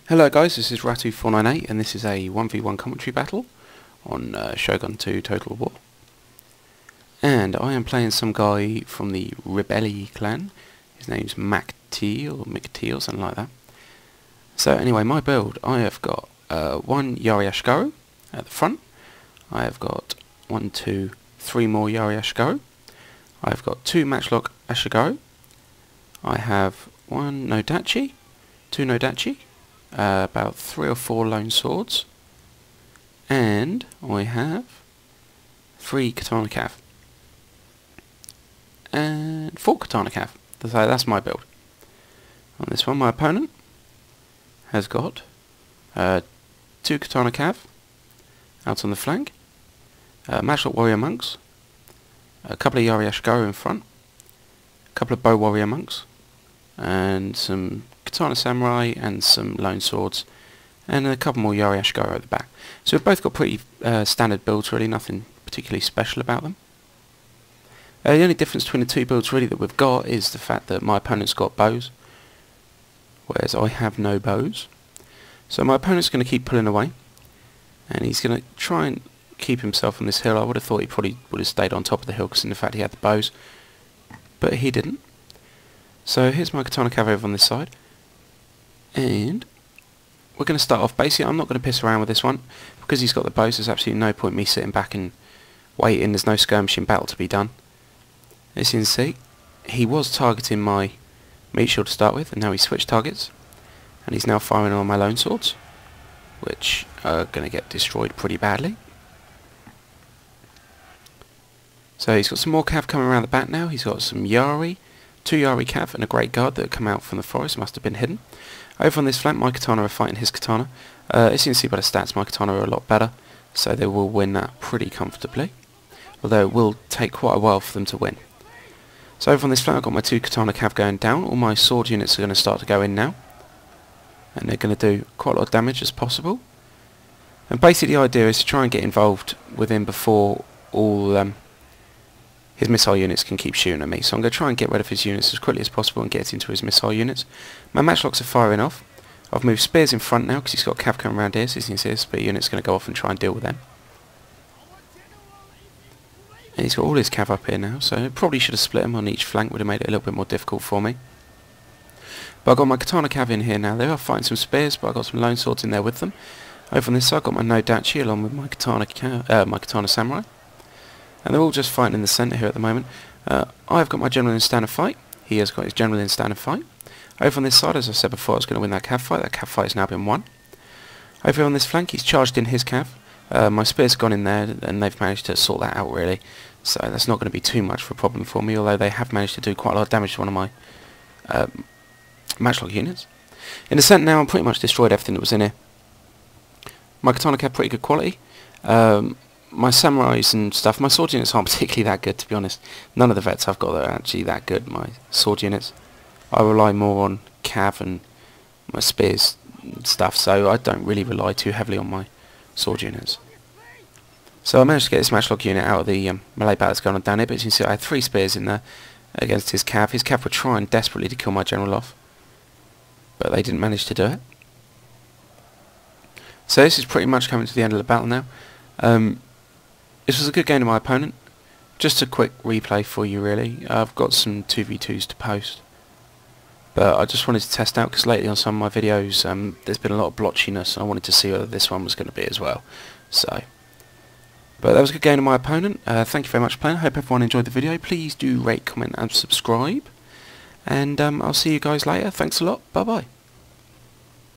Hello guys, this is Ratu498 and this is a 1v1 commentary battle on Shogun 2 Total War. And I am playing some guy from the Rebelli clan. His name's Mac-T or Mick-T or something like that. So anyway, my build, I have got one Yari Ashikaru at the front. I have got 1, 2, 3 more Yari Ashikaru. I've got 2 Matchlock Ashikaru. I have 1 Nodachi, 2 Nodachi. About 3 or 4 lone swords, and I have 3 katana cav and 4 katana cav. So that's my build. On this one, my opponent has got 2 katana cav out on the flank, matchlock warrior monks, a couple of Yari Ashikaru in front, a couple of bow warrior monks, and some katana samurai and some lone swords, and a couple more Yari Ashikaru at the back. So we've both got pretty standard builds really, nothing particularly special about them. The only difference between the two builds really that we've got is the fact that my opponent's got bows, whereas I have no bows. So my opponent's going to keep pulling away, and he's going to try and keep himself on this hill. I would have thought he probably would have stayed on top of the hill because in fact he had the bows, but he didn't. So here's my katana cav over on this side. And we're going to start off. Basically, I'm not going to piss around with this one because he's got the bows. There's absolutely no point me sitting back and waiting. There's no skirmishing battle to be done. As you can see, he was targeting my meat shield to start with, and now he's switched targets, and he's now firing on my lone swords, which are going to get destroyed pretty badly. So he's got some more cav coming around the back now. He's got some Yari, 2 Yari cav, and a great guard that have come out from the forest. Must have been hidden. Over on this flank, my katana are fighting his katana. As you can see by the stats, my katana are a lot better, so they will win that pretty comfortably. Although it will take quite a while for them to win. So over on this flank, I've got my 2 katana cav going down. All my sword units are going to start to go in now, and they're going to do quite a lot of damage as possible. And basically the idea is to try and get involved with him before all his missile units can keep shooting at me. So I'm going to try and get rid of his units as quickly as possible and get into his missile units. My matchlocks are firing off. I've moved spears in front now because he's got cav coming around here, so you can see his spear unit's going to go off and try and deal with them. And he's got all his cav up here now, so I probably should have split them on each flank, would have made it a little bit more difficult for me. But I've got my katana cav in here now. They are fighting some spears, but I've got some lone swords in there with them. Over on this side, I've got my Nodachi along with my katana samurai. And they're all just fighting in the centre here at the moment. I've got my general in standard fight. He has got his general in standard fight. Over on this side, as I said before, I was going to win that cav fight. That cav fight has now been won. Over on this flank, he's charged in his cav. My spear's gone in there, and they've managed to sort that out really. So that's not going to be too much of a problem for me, although they have managed to do quite a lot of damage to one of my matchlock units. In the centre now, I'm pretty much destroyed everything that was in here. My katana cav pretty good quality. My samurais and stuff, my sword units aren't particularly that good, to be honest. None of the vets I've got are actually that good, my sword units. I rely more on cav and my spears and stuff, so I don't really rely too heavily on my sword units. So I managed to get this matchlock unit out of the melee battle that's going on down here, but as you can see I had 3 spears in there against his cav. His cav were trying desperately to kill my general off, but they didn't manage to do it. So this is pretty much coming to the end of the battle now. This was a good game to my opponent. Just a quick replay for you really. I've got some 2v2s to post, but I just wanted to test out because lately on some of my videos there's been a lot of blotchiness, and I wanted to see whether this one was going to be as well. But that was a good game to my opponent. Thank you very much for playing. I hope everyone enjoyed the video. Please do rate, comment and subscribe, and I'll see you guys later. Thanks a lot. Bye bye.